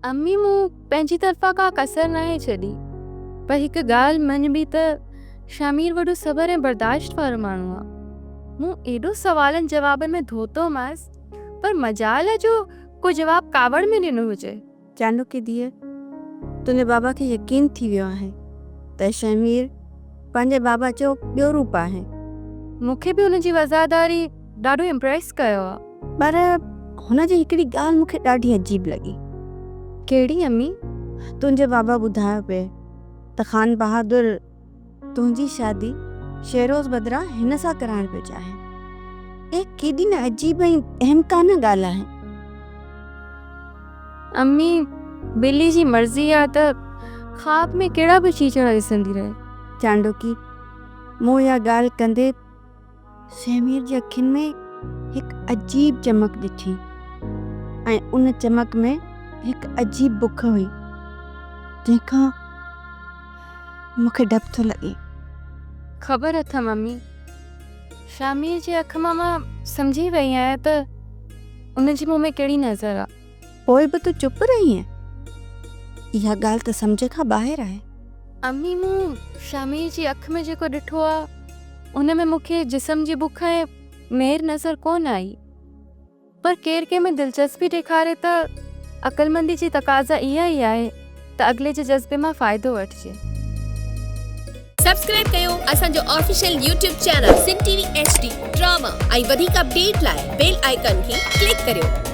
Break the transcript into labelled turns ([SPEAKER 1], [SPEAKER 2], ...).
[SPEAKER 1] अम्मी मूं पंहिंजी तरफ़ां का कसर नाहे छॾी, पर हिकु ॻाल्हि मञबी त शामिर वॾो सबर ऐं बर्दाश्त वारो माण्हू आहे। मूं एॾो सवालनि जवाबनि में धोतो मांसि, पर मजाल जो को जवाब कावड़ में ॾिनो हुजे।
[SPEAKER 2] चांडू की धीअ, तुंहिंजे बाबा खे यकीन थी वियो आहे त शमीर पंहिंजे बाबा जो ॿियो रूप आहे।
[SPEAKER 1] मूंखे बि हुनजी वज़ादारी ॾाढो इम्प्रेस कयो आहे।
[SPEAKER 2] पर हुनजी हिकिड़ी ॻाल्हि मूंखे ॾाढी अजीब लॻी।
[SPEAKER 1] कहिड़ी अम्मी?
[SPEAKER 2] तुंहिंजे बाबा ॿुधायो पिए त ख़ान बहादुर तुंहिंजी शादी शेरोज़ बदिरां हिन सां कराइण पियो चाहे। ए केॾी न अजीब ऐं अहमकाना ॻाल्हि आहे।
[SPEAKER 1] अम्मी, बिल्ली जी मर्ज़ी आहे त ख़्वाब में कहिड़ा बि चीचड़ ॾिसंदी रहे।
[SPEAKER 2] चांडोकी, मूं इहा ॻाल्हि कंदे शमीर जी अखियुनि में हिकु अजीब चमक ॾिठी ऐं उन चमक में हिकु अजीब बुख हुई, जंहिंखां मूंखे डपु थो लॻे।
[SPEAKER 1] ख़बर अथम अम्मी, शामिर जी अख मां सम्झी वई आहियां त उनजी मुंहं में कहिड़ी नज़र आहे।
[SPEAKER 2] पोइ बि तूं चुप रही आहे? इहा ॻाल्हि त सम्झ खां ॿाहिरि आहे।
[SPEAKER 1] अम्मी, मूं शामिर जी अख में जेको ॾिठो आहे उन में मूंखे जिस्म जी बुख ऐं मेर नज़र कोन आई, पर केर कंहिं में दिलचस्पी ॾेखारे त अक़लमंदी जी तक़ाज़ा इहा ई आहे त अॻिले जे जज़्बे मां फ़ाइदो वठिजे।
[SPEAKER 3] सब्सक्राइब कयो असांजो official YouTube channel Sindh TV HD drama ऐं वधीक अपडेट लाइ बेल आइकन खे क्लिक करियो।